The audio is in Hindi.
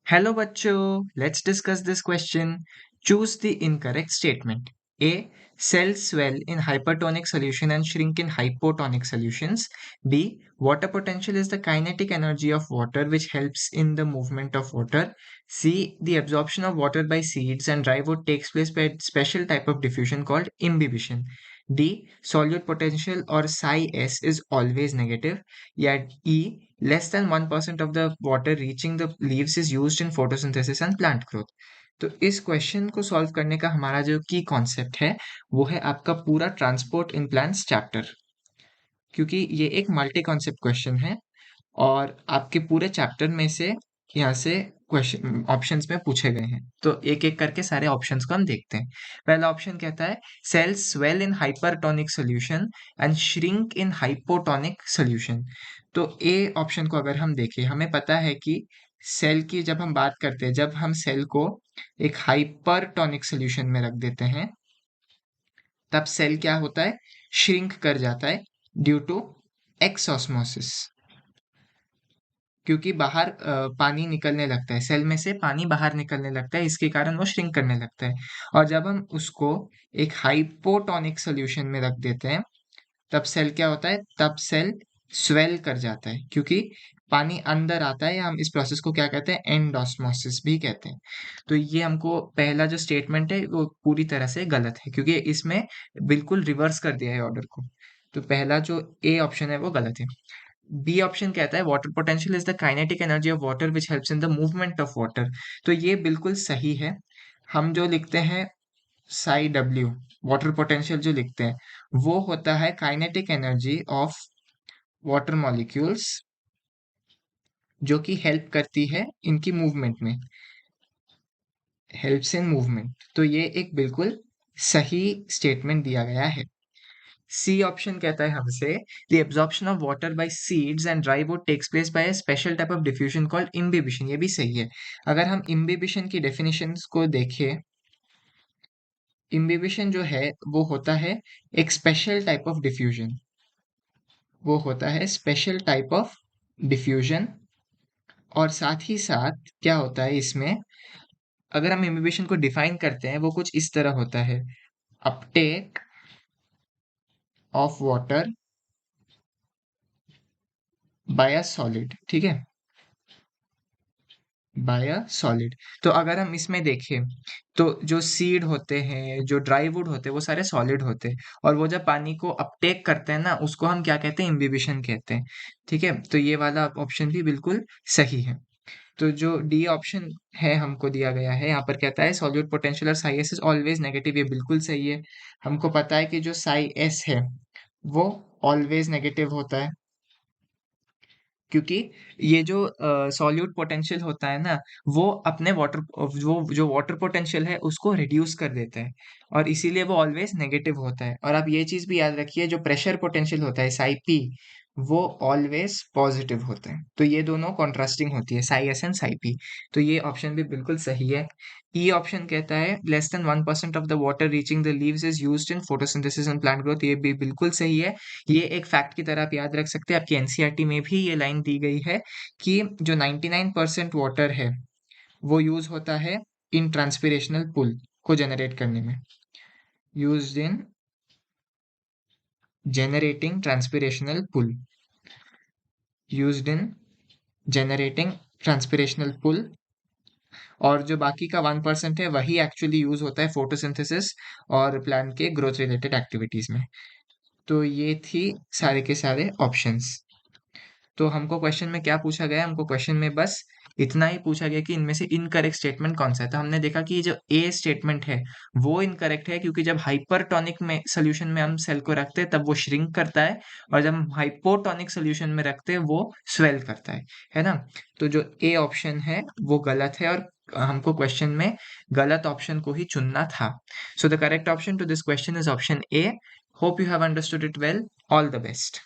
Hello bachcho, let's discuss this question. Choose the incorrect statement. A. Cells swell in hypertonic solution and shrink in hypotonic solutions. B. Water potential is the kinetic energy of water which helps in the movement of water. C. The absorption of water by seeds and dry wood takes place by a special type of diffusion called imbibition. D. Solute potential or psi s is always negative. Yet E. Less than 1% of the water reaching the leaves is used in photosynthesis and plant growth. तो इस क्वेश्चन को सॉल्व करने का हमारा जो की कॉन्सेप्ट है वो है आपका पूरा ट्रांसपोर्ट इन प्लांट्स चैप्टर, क्योंकि ये एक मल्टी कॉन्सेप्ट क्वेश्चन है और आपके पूरे चैप्टर में से यहाँ से क्वेश्चन ऑप्शंस में पूछे गए हैं। तो एक एक करके सारे ऑप्शंस को हम देखते हैं। पहला ऑप्शन कहता है cells swell in hypertonic solution and shrink in hypotonic solution. तो ए ऑप्शन को अगर हम देखें, हमें पता है कि सेल की जब हम बात करते हैं, जब हम सेल को एक हाइपरटोनिक सॉल्यूशन में रख देते हैं तब सेल क्या होता है, श्रिंक कर जाता है ड्यू टू एक्सऑस्मोसिस, क्योंकि बाहर पानी निकलने लगता है, सेल में से पानी बाहर निकलने लगता है, इसके कारण वो श्रिंक करने लगता है। और जब हम उसको एक हाइपोटोनिक सॉल्यूशन में रख देते हैं तब सेल क्या होता है, तब सेल स्वेल कर जाता है, क्योंकि पानी अंदर आता है। हम इस प्रोसेस को क्या कहते हैं, एंडोस्मोसिस भी कहते हैं। तो ये हमको पहला जो स्टेटमेंट है वो पूरी तरह से गलत है, क्योंकि इसमें बिल्कुल रिवर्स कर दिया है ऑर्डर को। तो पहला जो ए ऑप्शन है वो गलत है। बी ऑप्शन कहता है water potential is the kinetic energy of water which helps in the movement of water. तो ये बिल्कुल सही है। हम जो लिखते हैं साई डब्ल्यू, वाटर पोटेंशियल जो लिखते हैं वो होता है kinetic energy of water molecules, जो कि हेल्प करती है इनकी मूवमेंट में, हेल्प्स इन मूवमेंट। तो ये एक बिल्कुल सही स्टेटमेंट दिया गया है। सी ऑप्शन कहता है हमसे the absorption of water by seeds and dry wood takes place by a special type of diffusion called imbibition. ये भी सही है। अगर हम इम्बिबिशन की डेफिनेशंस को देखें, इम्बिबिशन जो है वो होता है एक स्पेशल टाइप ऑफ डिफ्यूजन, वो होता है स्पेशल टाइप ऑफ डिफ्यूजन। और साथ ही साथ क्या होता है इसमें, अगर हम इम्बिबिशन को डिफाइन करते हैं वो कुछ इस तरह होता है, Uptake of water bye a solid, ठीक है, बाय अ सॉलिड। तो अगर हम इसमें देखें तो जो सीड होते हैं, जो ड्राई वुड होते हैं, वो सारे सॉलिड होते हैं, और वो जब पानी को अपटेक करते हैं ना उसको हम क्या कहते हैं, इम्बिबिशन कहते हैं। ठीक है, तो ये वाला ऑप्शन भी बिल्कुल सही है। तो जो डी ऑप्शन है हमको दिया गया है यहाँ पर कहता है सॉल्यूट पोटेंशियल और Sai S is always negative. ये बिल्कुल सही है। हमको पता है कि जो साई एस है वो ऑलवेज नेगेटिव होता है, क्योंकि ये जो सॉल्यूट पोटेंशियल होता है ना वो अपने वाटर, वो जो वाटर पोटेंशियल है उसको रिड्यूस कर देता है, और इसीलिए वो ऑलवेज नेगेटिव होता है। और आप ये चीज भी याद रखिए, जो प्रेशर पोटेंशियल होता है साई पी, वो ऑलवेज पॉजिटिव होता है। तो ये दोनों कॉन्ट्रास्टिंग होती है, Sai S and Sai P. तो ये ऑप्शन भी बिल्कुल सही है। ई ऑप्शन कहता है less than 1% of the water reaching the leaves is used in photosynthesis and plant growth. ये भी बिल्कुल सही है। ये एक फैक्ट की तरह आप याद रख सकते हैं, आपकी एनसीईआरटी में भी ये लाइन दी गई है कि जो 99% वाटर है वो यूज होता है इन ट्रांसपिरेशनल पुल को जनरेट करने में, used in generating transpirational pull, used in generating transpirational pull. और जो बाकी का 1% है वही एक्चुअली यूज होता है फोटोसिंथेसिस और प्लांट के ग्रोथ रिलेटेड एक्टिविटीज में। तो ये थी सारे के सारे ऑप्शंस। तो हमको क्वेश्चन में क्या पूछा गया है, हमको क्वेश्चन में बस इतना ही पूछा गया कि इनमें से इनकरेक्ट स्टेटमेंट कौन सा है। तो हमने देखा कि जो ए स्टेटमेंट है वो इनकरेक्ट है, क्योंकि जब हाइपरटोनिक में सोल्यूशन में हम सेल को रखते हैं तब वो श्रिंक करता है, और जब हम हाइपोटोनिक सोल्यूशन में रखते हैं वो स्वेल करता है ना। तो जो ए ऑप्शन है वो गलत है, और हमको क्वेश्चन में गलत ऑप्शन को ही चुनना था। So the correct option to this question is option A. Hope you have understood it well. All the best.